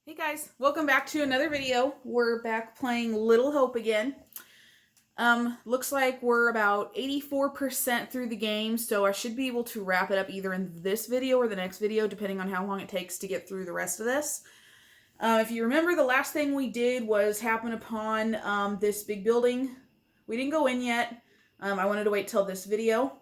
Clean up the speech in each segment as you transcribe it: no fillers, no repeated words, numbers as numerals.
Hey guys, welcome back to another video. We're back playing Little Hope again. Looks like we're about 84% through the game, so I should be able to wrap it up either in this video or the next video, depending on how long it takes to get through the rest of this. If you remember, the last thing we did was happen upon this big building. We didn't go in yet. I wanted to wait till this video.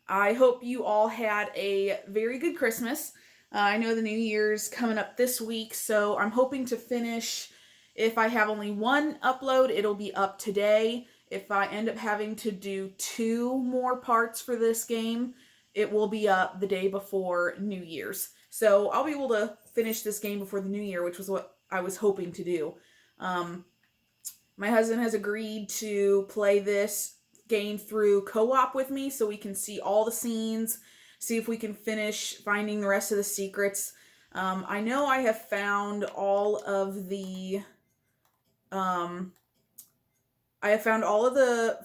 I hope you all had a very good Christmas. I know the New Year's coming up this week, so I'm hoping to finish. If I have only one upload, it'll be up today. If I end up having to do 2 more parts for this game, it will be up the day before New Year's. So I'll be able to finish this game before the New Year, which was what I was hoping to do. My husband has agreed to play this game through co-op with me so we can see all the scenes, see if we can finish finding the rest of the secrets. I know I have found all of the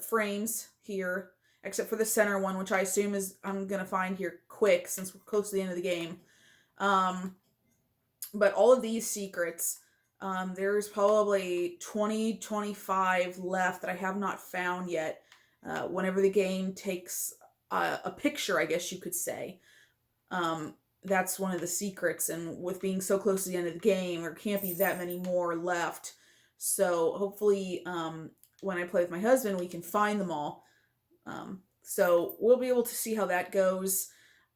frames here, except for the center one, which I assume is I'm gonna find here quick since we're close to the end of the game. But all of these secrets, there's probably 25 left that I have not found yet. Whenever the game takes a picture, I guess you could say, that's one of the secrets. And with being so close to the end of the game, there can't be that many more left. So hopefully, when I play with my husband, we can find them all. So we'll be able to see how that goes.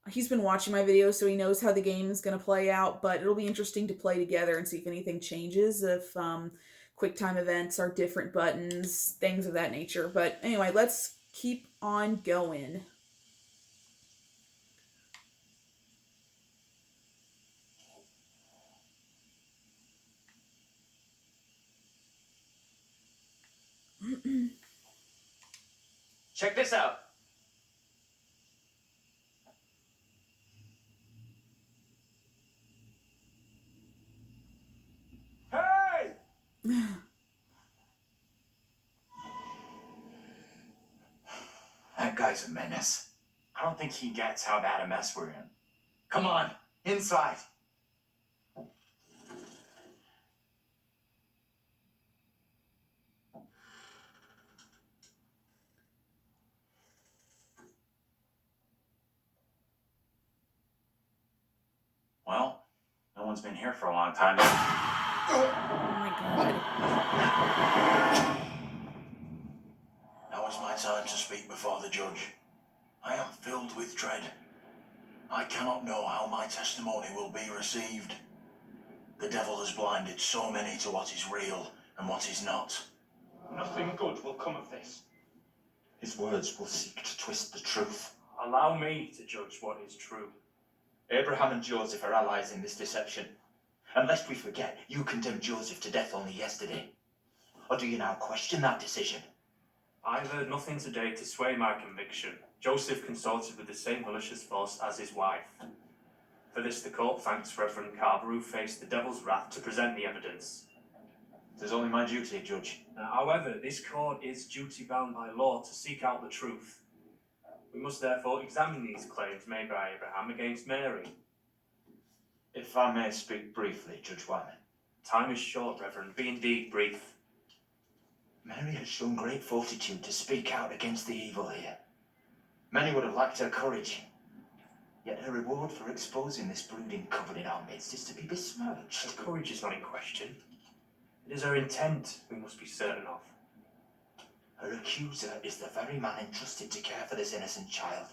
He's been watching my videos, so he knows how the game is going to play out, but it'll be interesting to play together and see if anything changes, if quick time events are different buttons, things of that nature. But anyway, let's keep on going. Check this out. Hey! That guy's a menace. I don't think he gets how bad a mess we're in. Come on, inside. Well, no one's been here for a long time. Oh my god. Now is my time to speak before the judge. I am filled with dread. I cannot know how my testimony will be received. The devil has blinded so many to what is real and what is not. Nothing good will come of this. His words will seek to twist the truth. Allow me to judge what is true. Abraham and Joseph are allies in this deception. And lest we forget, you condemned Joseph to death only yesterday. Or do you now question that decision? I've heard nothing today to sway my conviction. Joseph consorted with the same malicious force as his wife. For this the court thanks Reverend Carver, who faced the devil's wrath to present the evidence. It is only my duty, Judge. However, this court is duty-bound by law to seek out the truth. We must therefore examine these claims made by Abraham against Mary. If I may speak briefly, Judge Wyman. Time is short, Reverend. Be indeed brief. Mary has shown great fortitude to speak out against the evil here. Many would have liked her courage. Yet her reward for exposing this brooding coven in our midst is to be besmirched. Her courage is not in question. It is her intent we must be certain of. Her accuser is the very man entrusted to care for this innocent child.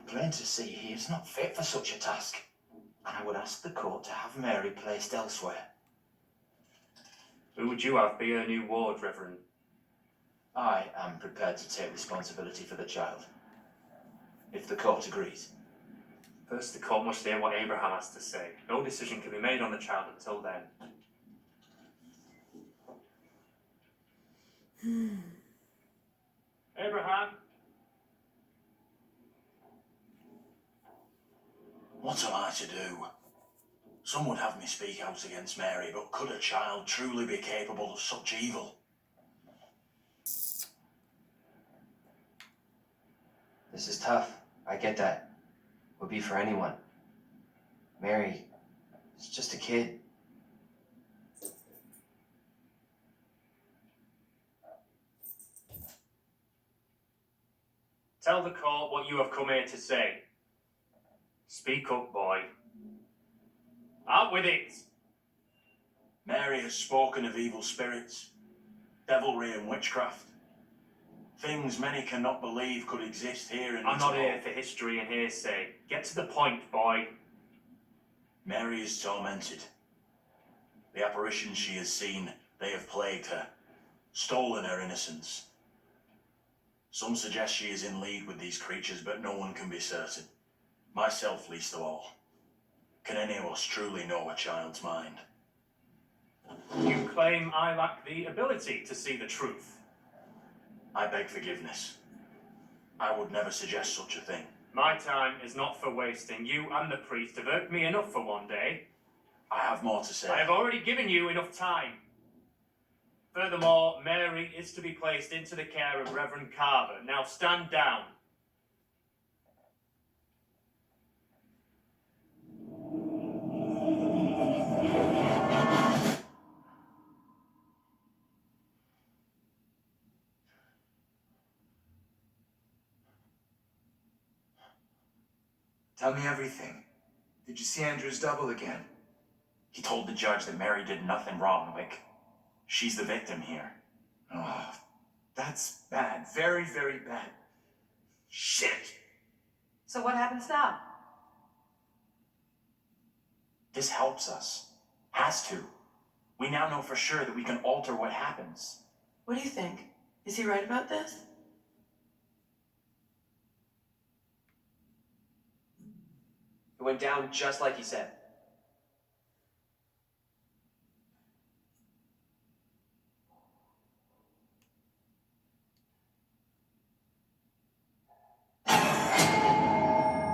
Plain to see he is not fit for such a task, and I would ask the court to have Mary placed elsewhere. Who would you have be her new ward, Reverend? I am prepared to take responsibility for the child, if the court agrees. First, the court must hear what Abraham has to say. No decision can be made on the child until then. Abraham? What am I to do? Some would have me speak out against Mary, but could a child truly be capable of such evil? This is tough. I get that. Would be for anyone. Mary is just a kid. Tell the court what you have come here to say. Speak up, boy. Out with it! Mary has spoken of evil spirits, devilry and witchcraft. Things many cannot believe could exist here in I'm not Little here for history and hearsay. Get to the point, boy. Mary is tormented. The apparitions she has seen, they have plagued her, stolen her innocence. Some suggest she is in league with these creatures, but no one can be certain. Myself least of all. Can any of us truly know a child's mind? You claim I lack the ability to see the truth. I beg forgiveness. I would never suggest such a thing. My time is not for wasting. You and the priest have irked me enough for one day. I have more to say. I have already given you enough time. Furthermore, Mary is to be placed into the care of Reverend Carver. Now stand down. Tell me everything. Did you see Andrew's double again? He told the judge that Mary did nothing wrong, Wick. She's the victim here. Oh, that's bad. Very, very bad. Shit! So what happens now? This helps us. Has to. We now know for sure that we can alter what happens. What do you think? Is he right about this? It went down just like he said.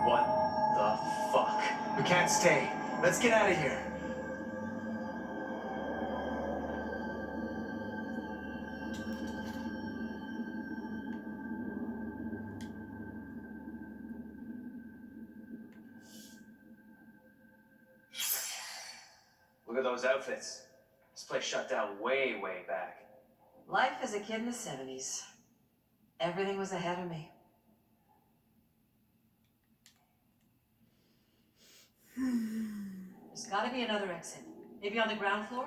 What the fuck? We can't stay. Let's get out of here. Look at those outfits. This place shut down way, way back. Life as a kid in the 70s. Everything was ahead of me. There's gotta be another exit. Maybe on the ground floor?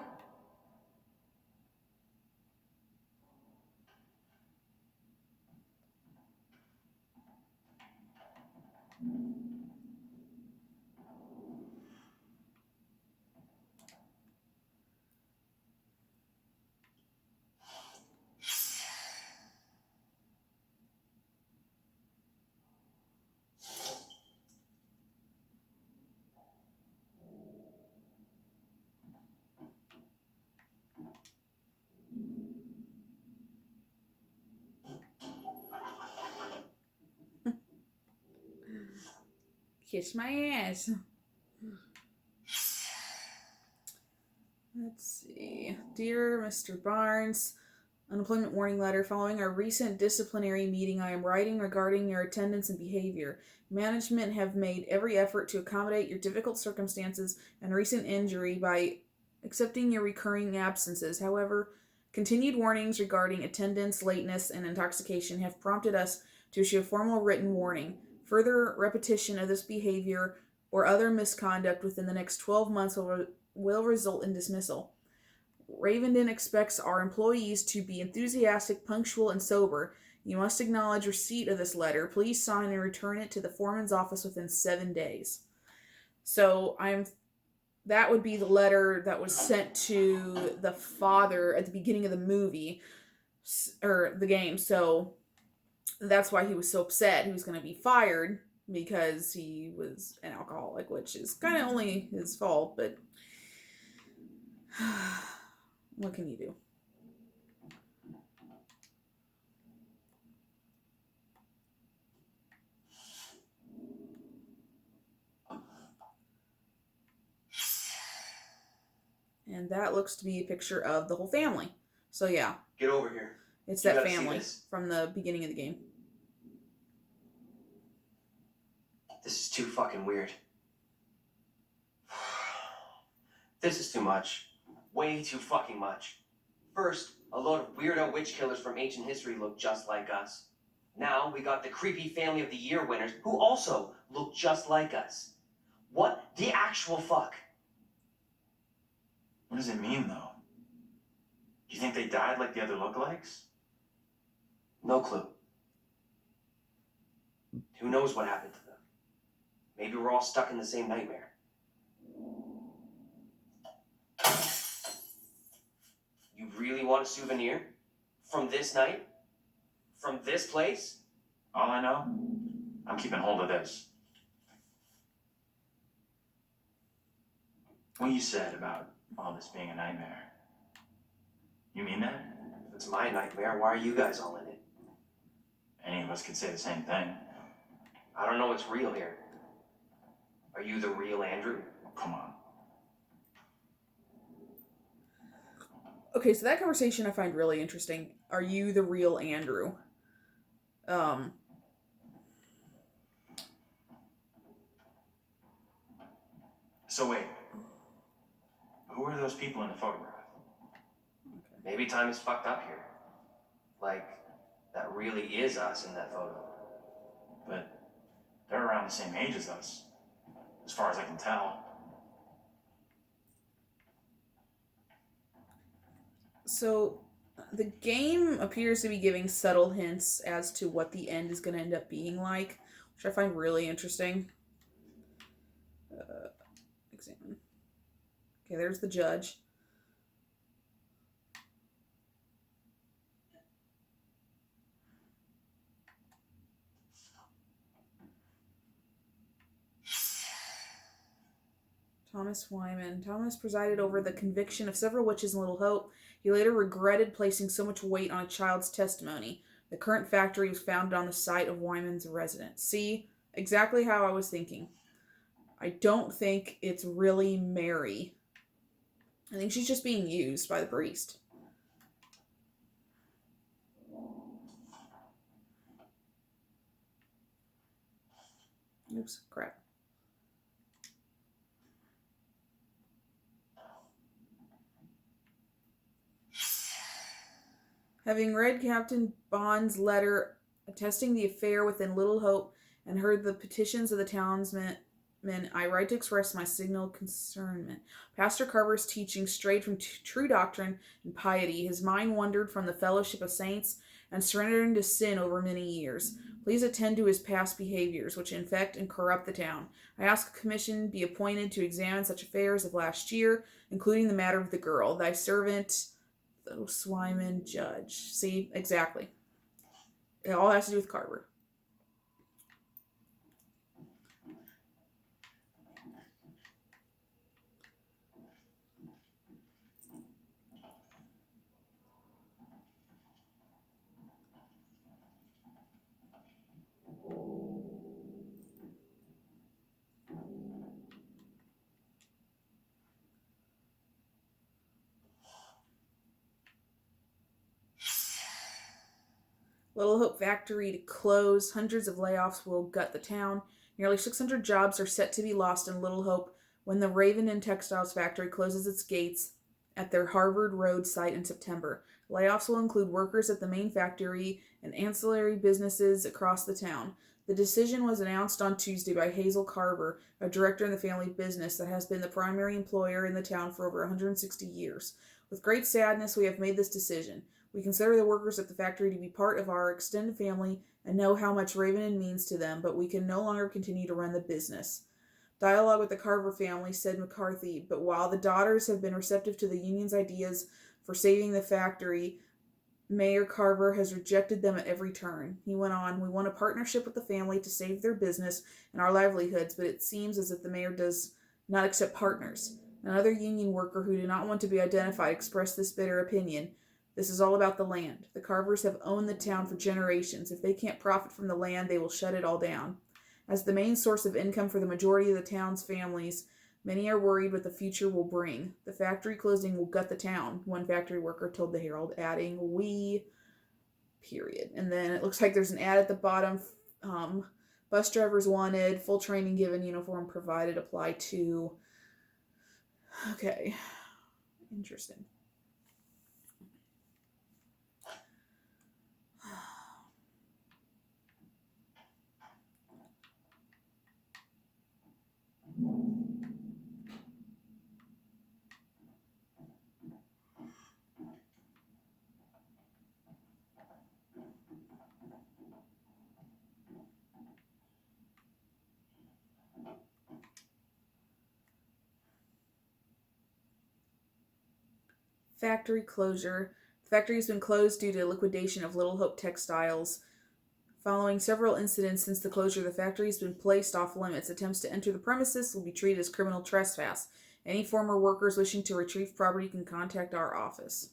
Kiss my ass. Let's see. Dear Mr. Barnes, unemployment warning letter. Following our recent disciplinary meeting, I am writing regarding your attendance and behavior. Management have made every effort to accommodate your difficult circumstances and recent injury by accepting your recurring absences. However, continued warnings regarding attendance, lateness, and intoxication have prompted us to issue a formal written warning. Further repetition of this behavior or other misconduct within the next 12 months will result in dismissal. Ravenden expects our employees to be enthusiastic, punctual, and sober. You must acknowledge receipt of this letter. Please sign and return it to the foreman's office within 7 days. So that would be the letter that was sent to the father at the beginning of the movie, or the game. So that's why he was so upset. He was going to be fired because he was an alcoholic, which is kind of only his fault, but what can you do? And that looks to be a picture of the whole family. So yeah. Get over here. It's You that gotta see family this. from the beginning of the game. This is too fucking weird. This is too much. Way too fucking much. First, a load of weirdo witch killers from ancient history look just like us. Now we got the creepy Family of the Year winners who also look just like us. What the actual fuck? What does it mean, though? Do you think they died like the other lookalikes? No clue. Who knows what happened to them? Maybe we're all stuck in the same nightmare. You really want a souvenir? From this night? From this place? All I know, I'm keeping hold of this. What you said about all this being a nightmare, you mean that? If it's my nightmare, why are you guys all in it? Any of us could say the same thing. I don't know what's real here. Are you the real Andrew? Oh, come on. Okay, so that conversation I find really interesting. Are you the real Andrew? So wait, who are those people in the photograph? Maybe time is fucked up here. Like, that really is us in that photo. But they're around the same age as us, as far as I can tell. So, the game appears to be giving subtle hints as to what the end is going to end up being like, which I find really interesting. Examine. Okay, there's the judge. Thomas Wyman. Thomas presided over the conviction of several witches in Little Hope. He later regretted placing so much weight on a child's testimony. The current factory was founded on the site of Wyman's residence. See? Exactly how I was thinking. I don't think it's really Mary. I think she's just being used by the priest. Oops, crap. Having read Captain Bond's letter attesting the affair within Little Hope and heard the petitions of the townsmen, I write to express my signal concernment. Pastor Carver's teaching strayed from true doctrine and piety. His mind wandered from the fellowship of saints and surrendered into sin over many years. Please attend to his past behaviors, which infect and corrupt the town. I ask a commission be appointed to examine such affairs of last year, including the matter of the girl. Thy servant, Swyman, judge. See, exactly. It all has to do with Carver. Little Hope factory to close. Hundreds of layoffs will gut the town. Nearly 600 jobs are set to be lost in Little Hope when the Raven and Textiles factory closes its gates at their Harvard Road site in September. Layoffs will include workers at the main factory and ancillary businesses across the town. The decision was announced on Tuesday by Hazel Carver, a director in the family business that has been the primary employer in the town for over 160 years. With great sadness, we have made this decision. We consider the workers at the factory to be part of our extended family and know how much Raven means to them, but we can no longer continue to run the business. Dialogue with the Carver family, said McCarthy, but while the daughters have been receptive to the union's ideas for saving the factory, Mayor Carver has rejected them at every turn. He went on, we want a partnership with the family to save their business and our livelihoods, but it seems as if the mayor does not accept partners. Another union worker who did not want to be identified expressed this bitter opinion. This is all about the land. The Carvers have owned the town for generations. If they can't profit from the land, they will shut it all down. As the main source of income for the majority of the town's families, many are worried what the future will bring. The factory closing will gut the town, one factory worker told the Herald, adding, we, period. And then it looks like there's an ad at the bottom. Bus drivers wanted, full training given, uniform provided, apply to. Okay. Interesting. factory closure. The factory has been closed due to liquidation of Little Hope Textiles. Following several incidents since the closure, the factory has been placed off limits. Attempts to enter the premises will be treated as criminal trespass. Any former workers wishing to retrieve property can contact our office.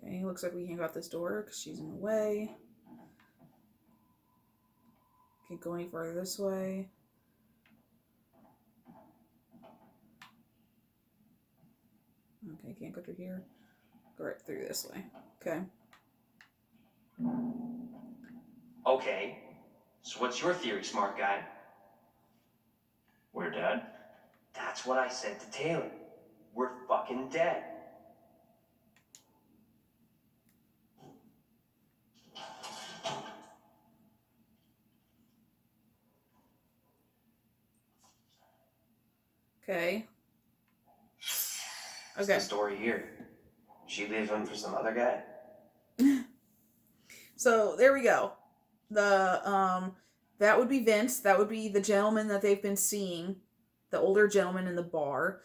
Okay, looks like we can't go out this door because she's in the way. Can't go any further this way. Okay, can't go through here. Go right through this way. Okay. Okay, so what's your theory, smart guy? We're dead? That's what I said to Taylor. We're fucking dead. Okay. What's Okay. the story here? She leave him for some other guy? So there we go. The that would be Vince. That would be the gentleman that they've been seeing, the older gentleman in the bar.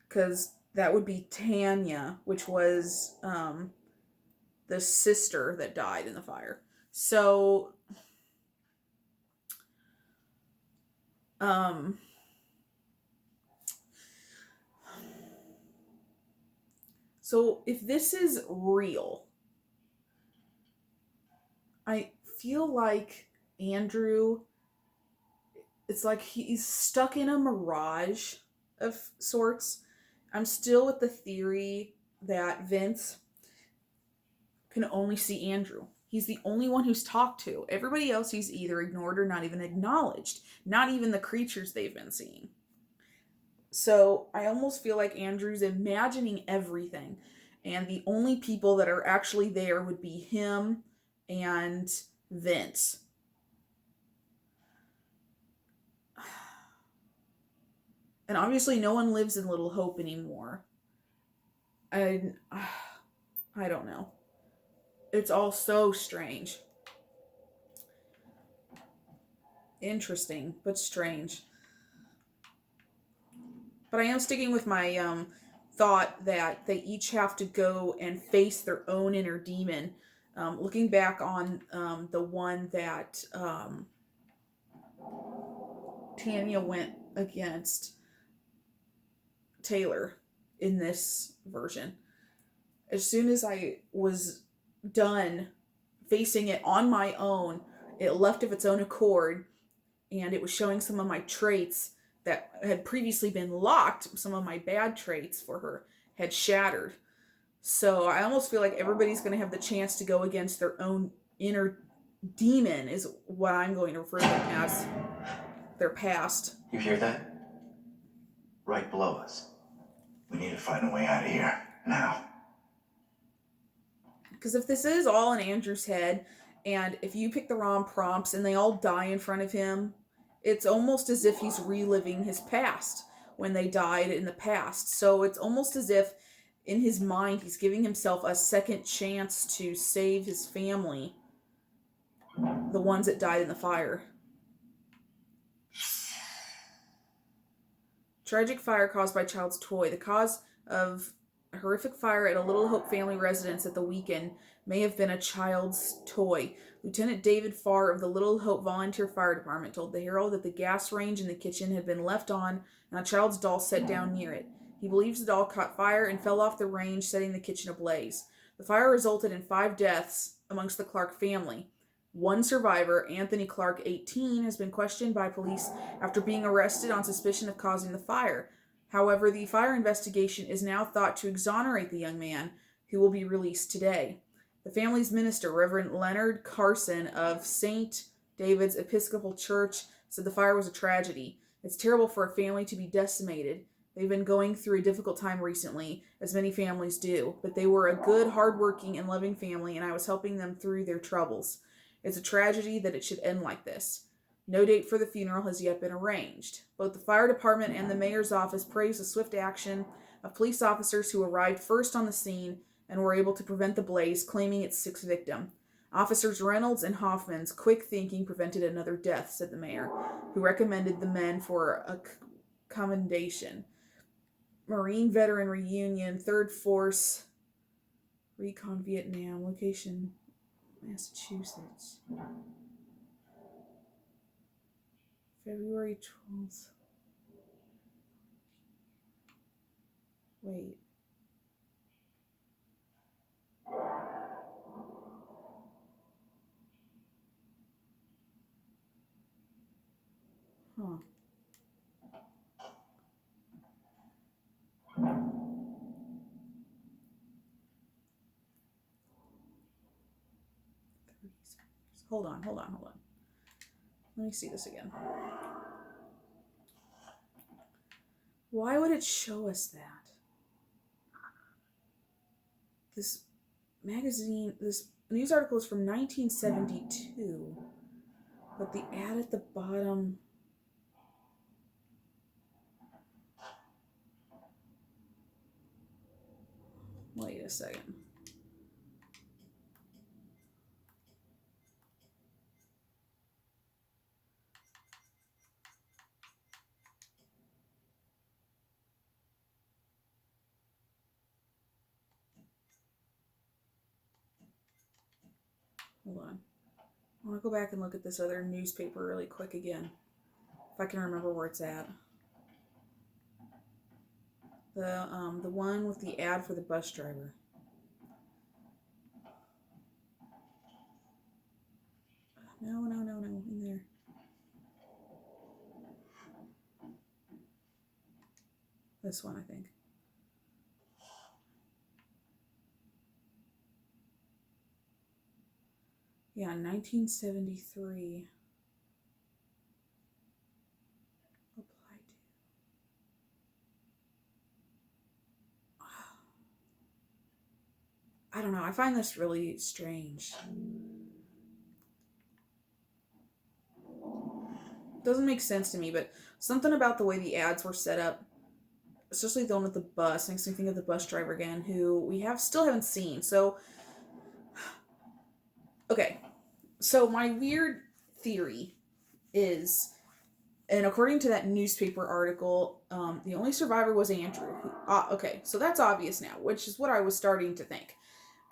Because that would be Tanya, which was the sister that died in the fire. So so if this is real, I feel like Andrew, it's like he's stuck in a mirage of sorts. I'm still with the theory that Vince can only see Andrew. He's the only one who's talked to. Everybody else he's either ignored or not even acknowledged. Not even the creatures they've been seeing. So I almost feel like Andrew's imagining everything. And the only people that are actually there would be him and Vince. And obviously no one lives in Little Hope anymore. I don't know. It's all so strange. Interesting, but strange. But I am sticking with my thought that they each have to go and face their own inner demon. Looking back on the one that Tanya went against Taylor in this version. As soon as I was done facing it on my own, it left of its own accord, and it was showing some of my traits that had previously been locked. Some of my bad traits for her had shattered. So I almost feel like everybody's going to have the chance to go against their own inner demon, is what I'm going to refer to them as, their past. You hear that? Right below us. We need to find a way out of here. Now. Because if this is all in Andrew's head, and if you pick the wrong prompts and they all die in front of him, it's almost as if he's reliving his past when they died in the past. So it's almost as if in his mind he's giving himself a second chance to save his family, the ones that died in the fire. Tragic fire caused by child's toy. The cause of a horrific fire at a Little Hope family residence at the weekend may have been a child's toy. Lieutenant David Farr of the Little Hope Volunteer Fire Department told the Herald that the gas range in the kitchen had been left on and a child's doll set down near it. He believes the doll caught fire and fell off the range, setting the kitchen ablaze. The fire resulted in 5 deaths amongst the Clark family. One survivor, Anthony Clark, 18, has been questioned by police after being arrested on suspicion of causing the fire. However, the fire investigation is now thought to exonerate the young man, who will be released today. The family's minister, Reverend Leonard Carson of St. David's Episcopal Church, said the fire was a tragedy. It's terrible for a family to be decimated. They've been going through a difficult time recently, as many families do, but they were a good, hardworking, and loving family, and I was helping them through their troubles. It's a tragedy that it should end like this. No date for the funeral has yet been arranged. Both the fire department and the mayor's office praise the swift action of police officers who arrived first on the scene and were able to prevent the blaze, claiming its sixth victim. Officers Reynolds and Hoffman's quick thinking prevented another death, said the mayor, who recommended the men for a commendation. Marine Veteran Reunion, 3rd Force, Recon Vietnam, location Massachusetts. February 12th. Wait. Huh. Hold on. Let me see this again. Why would it show us that? This magazine, this news article is from 1972, but the ad at the bottom... Wait a second. Hold on. I want to go back and look at this other newspaper really quick again. If I can remember where it's at. The one with the ad for the bus driver. No, in there. This one, I think. Yeah, 1973. Apply to. I don't know. I find this really strange. Doesn't make sense to me, but something about the way the ads were set up, especially the one with the bus, makes me think of the bus driver again, who we still haven't seen. So, okay. So my weird theory is, and according to that newspaper article, the only survivor was Andrew. Okay, so that's obvious now, which is what I was starting to think.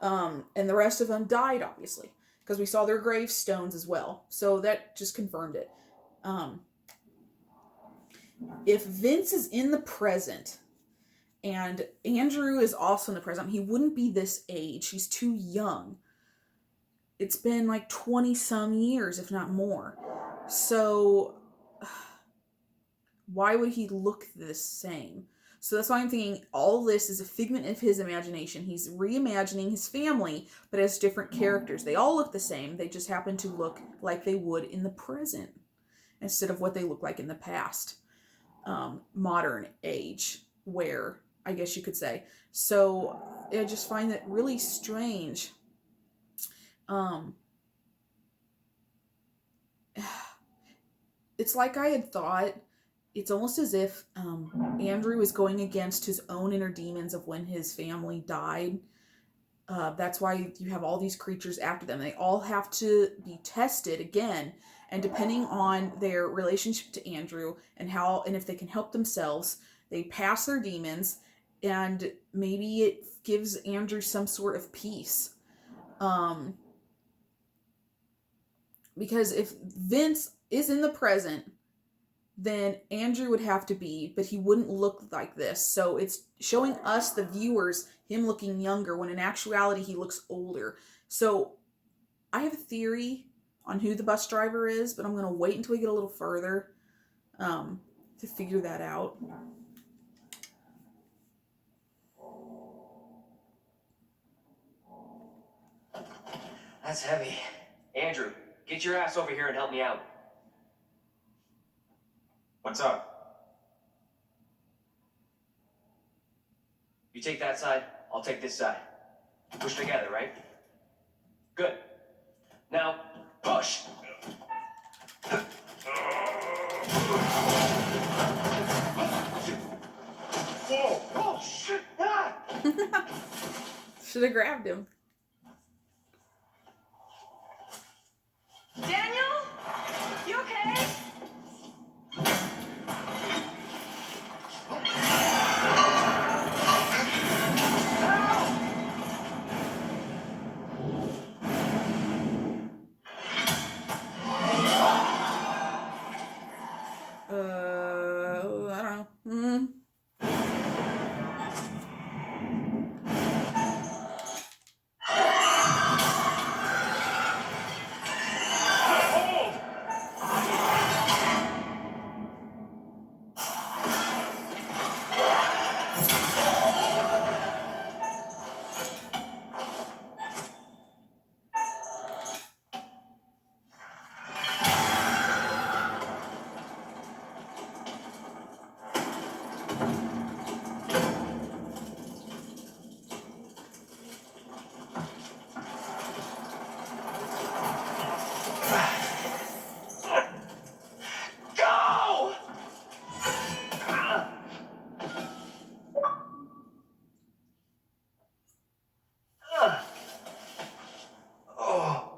And the rest of them died, obviously, because we saw their gravestones as well. So that just confirmed it. If Vince is in the present and Andrew is also in the present, he wouldn't be this age. He's too young. It's been like 20 some years, if not more. So why would he look the same? So that's why I'm thinking all this is a figment of his imagination. He's reimagining his family, but as different characters. They all look the same. They just happen to look like they would in the present instead of what they look like in the past. Modern age, where, I guess you could say. So I just find that really strange. It's like I had thought. It's almost as if Andrew is going against his own inner demons of when his family died. That's why you have all these creatures after them. They all have to be tested again, and depending on their relationship to Andrew and if they can help themselves, they pass their demons, and maybe it gives Andrew some sort of peace. Because if Vince is in the present, then Andrew would have to be, but he wouldn't look like this. So it's showing us, the viewers, him looking younger, when in actuality he looks older. So I have a theory on who the bus driver is, but I'm going to wait until we get a little further to figure that out. That's heavy. Andrew, get your ass over here and help me out. What's up? You take that side, I'll take this side. Push together, right? Good. Now, push! Should have grabbed him. Daniel? You okay? I don't know. Go! Oh.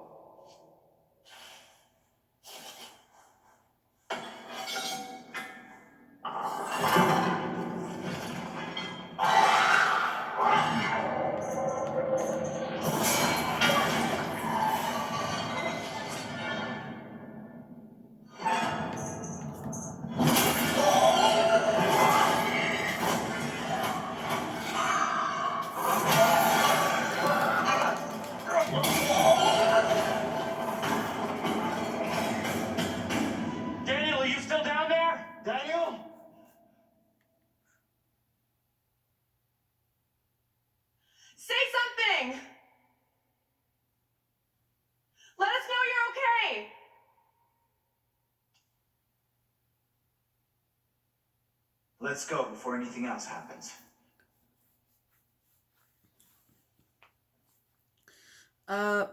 Daniel, are you still down there? Daniel? Say something! Let us know you're okay! Let's go before anything else happens.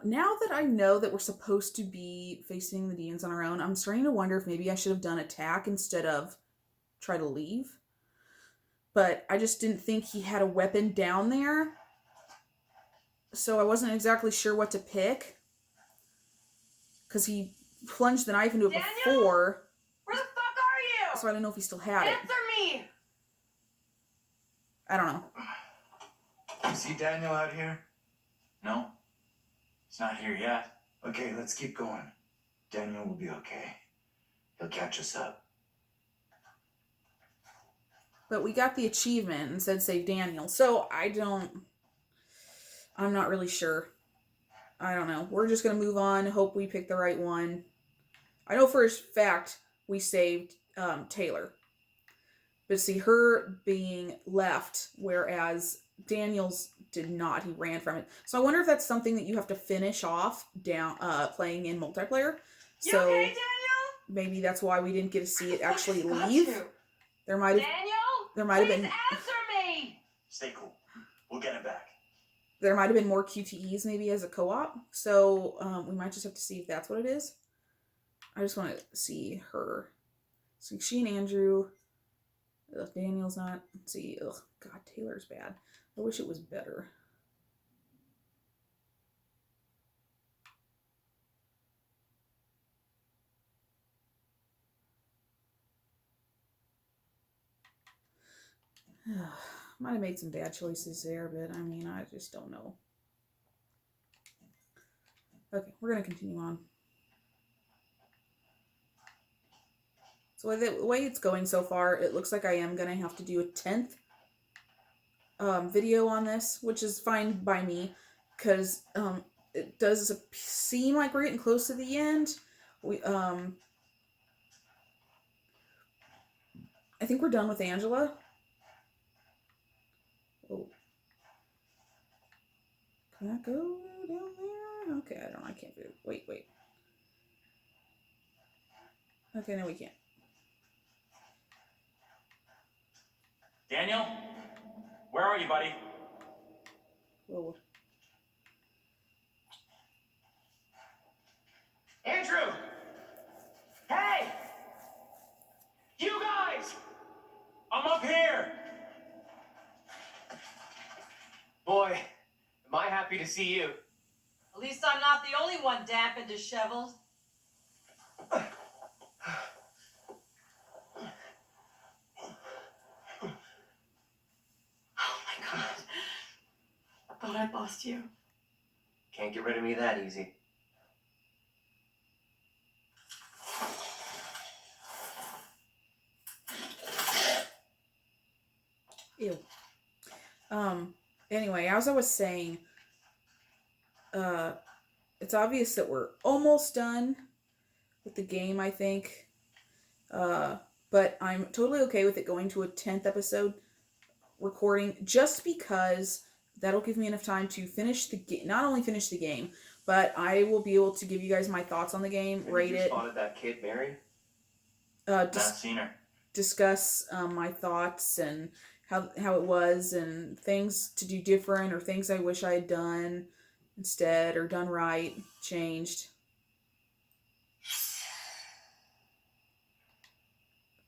Now that I know that we're supposed to be facing the demons on our own, I'm starting to wonder if maybe I should have done attack instead of try to leave. But I just didn't think he had a weapon down there. So I wasn't exactly sure what to pick. Because he plunged the knife into it Daniel? before. Where the fuck are you? So I don't know if he still had it. Answer me! I don't know. You see Daniel out here? No, he's not here yet. Okay, let's keep going. Daniel will be okay. He'll catch us up. But we got the achievement and said save Daniel. So I'm not really sure. I don't know. We're just going to move on. Hope we pick the right one. I know for a fact we saved Taylor. But see, her being left, whereas Daniel's did not. He ran from it. So I wonder if that's something that you have to finish off down playing in multiplayer. You So okay, Daniel? maybe that's why we didn't get to see it actually Got leave. you. There might have Daniel? been Please answer me! Stay cool. We'll get it back. there might have been more QTEs maybe as a co-op. So we might just have to see if that's what it is. I just want to see her. So she and Andrew. Ugh, Daniel's not. Let's see. Ugh, God, Taylor's bad. I wish it was better. Might have made some bad choices there, but I mean, I just don't know. Okay, we're going to continue on. So the way it's going so far, it looks like I am going to have to do a 10th video on this, which is fine by me, because it does seem like we're getting close to the end. I think we're done with Angela. Oh. Can I go down there? Okay, I don't know. I can't do it. Wait. Okay, no, we can't. Daniel? Where are you, buddy? Whoa. Andrew! Hey! You guys! I'm up here! boy, am I happy to see you. At least I'm not the only one damp and disheveled. Oh my God. I thought I'd lost you. Can't get rid of me that easy. Ew. Anyway, as I was saying, it's obvious that we're almost done with the game, I think. But I'm totally okay with it going to a 10th episode recording, just because that'll give me enough time to finish the game. Not only finish the game, but I will be able to give you guys my thoughts on the game, rate you it. spotted that kid, Mary? Not seen her. Discuss my thoughts and how it was, and things to do different, or things I wish I had done instead, or done right, changed.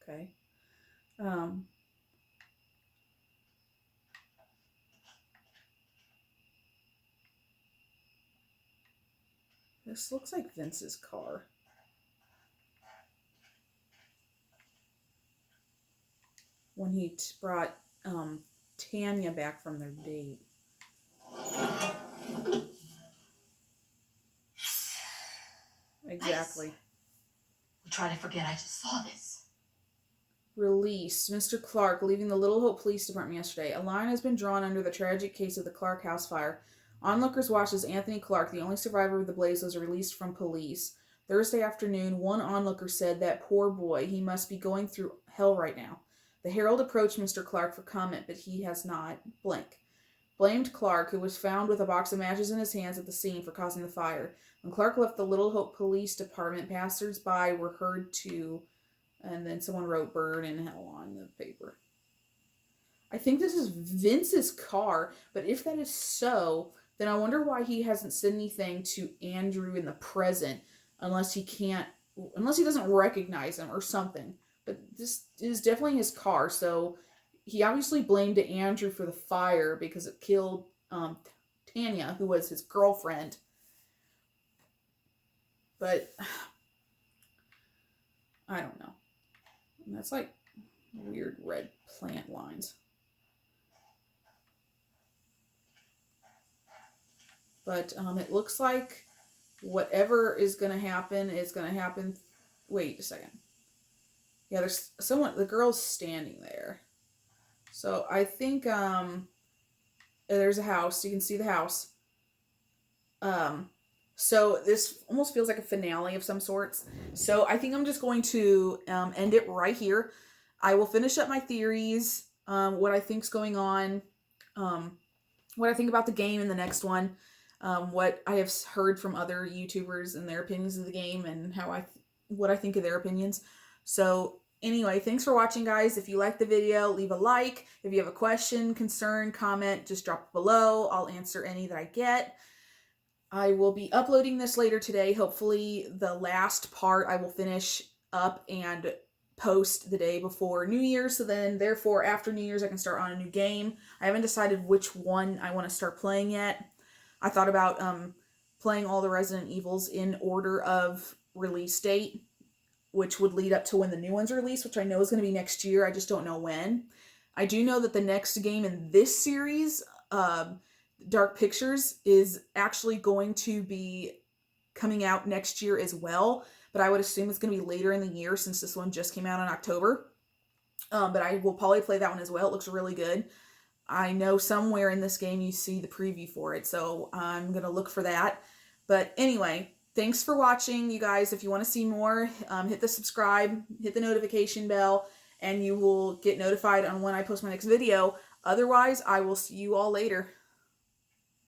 Okay. This looks like Vince's car. When he brought Tanya back from their date. Exactly. We try to forget I just saw this. Release. Mr. Clark leaving the Little Hope Police Department yesterday. A line has been drawn under the tragic case of the Clark house fire. Onlookers watched as Anthony Clark, the only survivor of the blaze, was released from police. Thursday afternoon, one onlooker said, "That poor boy, he must be going through hell right now." The Herald approached Mr. Clark for comment, but he has not blank. Blamed Clark, who was found with a box of matches in his hands at the scene, for causing the fire. When Clark left the Little Hope Police Department, passers-by were heard to... And then someone wrote "burn in hell" on the paper. I think this is Vince's car, but if that is so, then I wonder why he hasn't said anything to Andrew in the present, unless he doesn't recognize him or something. But this is definitely his car, so he obviously blamed Andrew for the fire because it killed Tanya, who was his girlfriend. But I don't know. And that's like weird red plant lines. But it looks like whatever is going to happen is going to happen. Wait a second. Yeah, there's someone, the girl's standing there. So I think there's a house. You can see the house. So this almost feels like a finale of some sorts. So I think I'm just going to end it right here. I will finish up my theories, what I think's going on, what I think about the game in the next one, what I have heard from other YouTubers and their opinions of the game, and what I think of their opinions. So anyway, thanks for watching, guys. If you liked the video, leave a like. If you have a question, concern, comment, just drop it below. I'll answer any that I get. I will be uploading this later today. Hopefully the last part I will finish up and post the day before New Year's. So then, therefore, after New Year's, I can start on a new game. I haven't decided which one I want to start playing yet. I thought about playing all the Resident Evils in order of release date, which would lead up to when the new ones are released, which I know is going to be next year. I just don't know when. I do know that the next game in this series, Dark Pictures, is actually going to be coming out next year as well, but I would assume it's going to be later in the year since this one just came out in October. But I will probably play that one as well. It looks really good. I know somewhere in this game you see the preview for it, so I'm going to look for that. But anyway, thanks for watching, you guys. If you want to see more, hit the subscribe, hit the notification bell, and you will get notified on when I post my next video. Otherwise, I will see you all later.